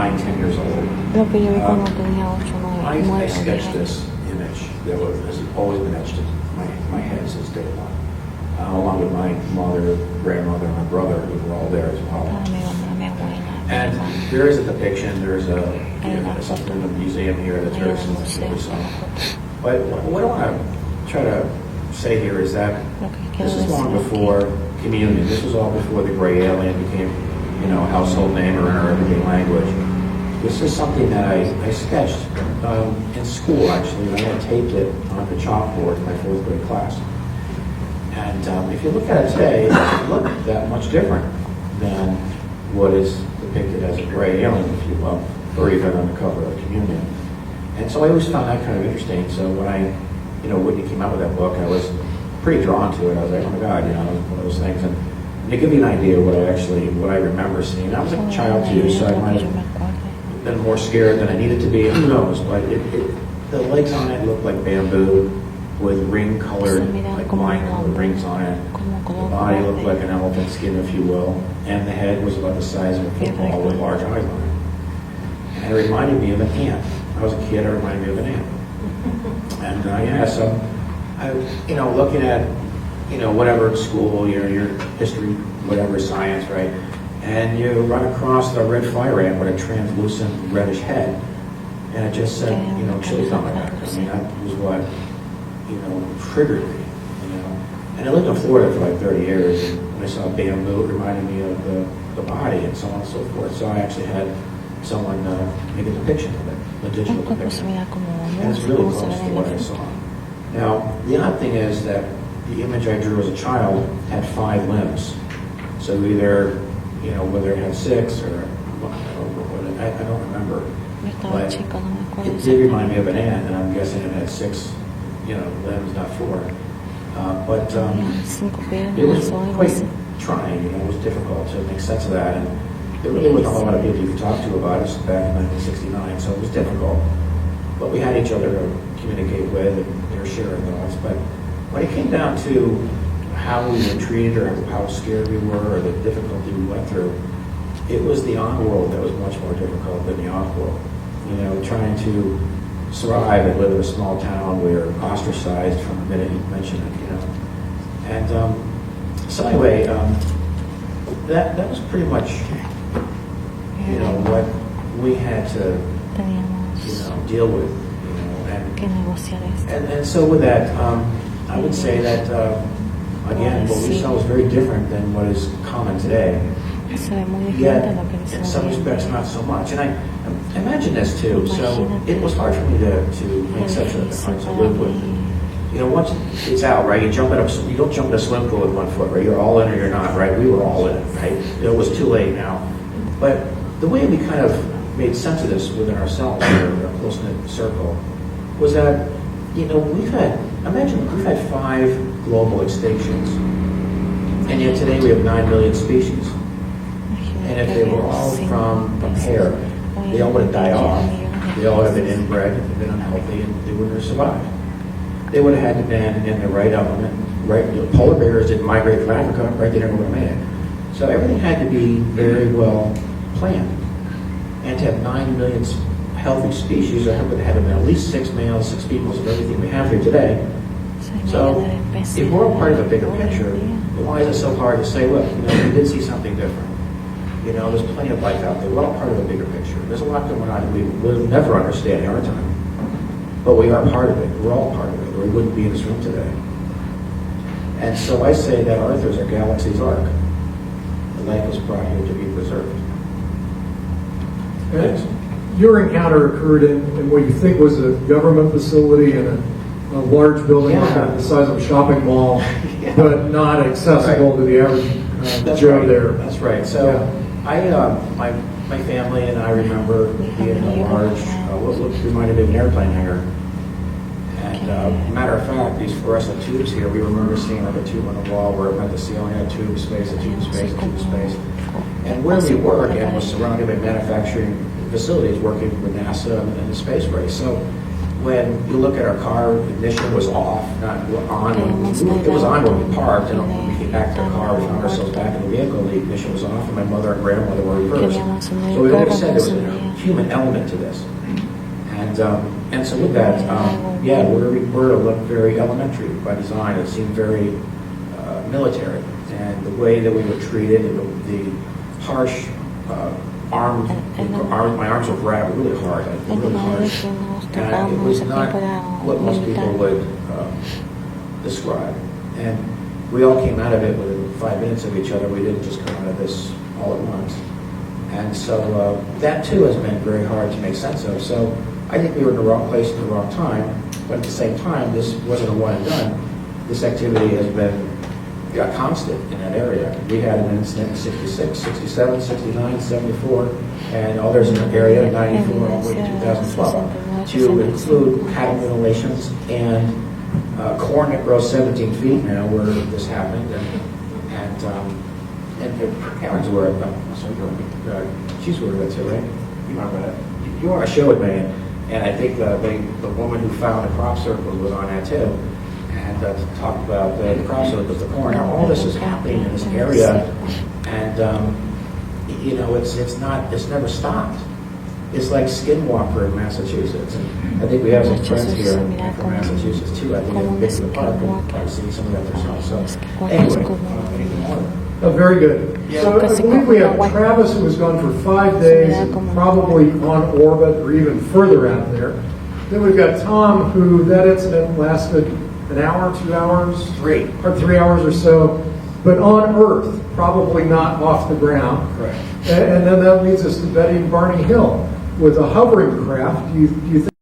10 years old. Lo que yo vi cuando tenía 8, 9, I sketched this image that has always been etched in my head since day one, along with my mother, grandmother, and my brother, who were all there as well. And there is a depiction, there's something in the museum here that's very similar to what we saw. But what I want to try to say here is that this is long before communion. This was all before the gray alien became, a household name or in our everyday language. This is something that I sketched in school, actually. I had taped it on the chalkboard in my 4th grade class. And if you look at it today, it doesn't look that much different than what is depicted as a gray alien, if you will, or even on the cover of Communion. And so I always found that kind of interesting. So when Whitney came out with that book, I was pretty drawn to it. I was like, oh my God, one of those things. And to give you an idea of what I remember seeing, I was a child too, so I might have been more scared than I needed to be. Who knows? But the legs on it looked like bamboo with ring-colored, like wine-colored rings on it. The body looked like an elephant skin, if you will, and the head was about the size of a football with large eyes on it. And it reminded me of an ant. I was a kid, it reminded me of an ant. And so I, looking at, whatever in school, your history, whatever, science, right? And you run across the red fire ant with a translucent reddish head, and it just said, chills down my back. I mean, that was what, triggered me, And I lived in Florida for like 30 years, and when I saw bamboo, it reminded me of the body and so on and so forth. So I actually had someone make a depiction of it, a digital depiction. And it's really close to what I saw. Now, the odd thing is that the image I drew as a child had 5 limbs. So either, whether it had 6 or, I don't remember. But it did remind me of an ant, and I'm guessing it had 6, limbs, not 4. But it was quite trying, it was difficult to make sense of that. And there really wasn't a lot of people you could talk to about us back in 1969, so it was difficult. But we had each other to communicate with and share our thoughts. But when it came down to how we were treated or how scared we were or the difficulty we went through, it was the on-world that was much more difficult than the off-world. Trying to survive and live in a small town, we were ostracized from the minute you mentioned it, And so anyway, that was pretty much, what we had to, deal with, and so with that, I would say that, again, what we saw was very different than what is common today. Yet, in some respects, not so much. And I imagine this too. So it was hard for me to make such a difference to live with. Once it's out, right? You don't jump in a swim pool with 1 foot, right? You're all in or you're not, right? We were all in, right? It was too late now. But the way we kind of made sense of this within ourselves, our close-knit circle, was that, we've had 5 global extinctions. And yet today we have 9 million species. And if they were all from a pair, they all would have died off. They all would have been inbred, been unhealthy, and they wouldn't have survived. They would have had to been in the right element, right? Polar bears didn't migrate from Africa, right? They never would have made it. So everything had to be very well planned. And to have 9 million healthy species, there would have been at least 6 males, 6 females of everything we have here today. So if we're all part of a bigger picture, why is it so hard to say, look, we did see something different? There's plenty of life out there. We're all part of a bigger picture. There's a lot going on we will never understand in our time. But we are part of it. We're all part of it, or we wouldn't be in this room today. And so I say that Earth is our galaxy's ark. The life was brought here to be preserved. Your encounter occurred in what you think was a government facility in a large building the size of a shopping mall, but not accessible to the average Joe there. That's right. So my family and I remember being in a large, what reminded me of an airplane hangar. And matter of fact, these fluorescent tubes here, we remember seeing like a tube on the wall where it meant the ceiling had a tube space, a tube space, a tube space. And where we were, again, was surrounded by manufacturing facilities working with NASA and the space race. So when you look at our car, ignition was off, not on. It was on when we parked, and when we came back to the car, we found ourselves back in the vehicle, the ignition was off, and my mother and grandmother were reversed. So we always said there was a human element to this. And so with that, yeah, we're very elementary by design. It seemed very military, and the way that we were treated, and the harsh my arms were grabbed really hard, really harsh, and it was not what most people would describe. And we all came out of it within 5 minutes of each other. We didn't just come out of this all at once. And so that too has been very hard to make sense of. So I think we were in the wrong place at the wrong time, but at the same time, this wasn't a one and done. This activity has been constant in that area. We had an incident in 66, 67, 69, 74, and others in the area in 94 all the way to 2012, to include cattle mutilations and corn that grows 17 feet now where this happened, and Karen's aware of them. She's aware of it too, right? You remember that? You were on a show with me, and I think the woman who found the crop circles was on that too. And talk about the crop circles, the corn. Now, all this is happening in this area, and you know, it's never stopped. It's like Skinwalker in Massachusetts. And I think we have some friends here from Massachusetts too. I think I've been to the park and I've seen some of that themselves. So anyway, anything more? Oh, very good. Yeah. So I believe we have Travis, who was gone for 5 days, and probably on orbit or even further out there. Then we've got Tom, who that incident lasted an hour, 2 hours? 3. Or 3 hours or so, but on Earth, probably not off the ground. Correct. And then that leads us to Betty and Barney Hill with a hovering craft. Do you think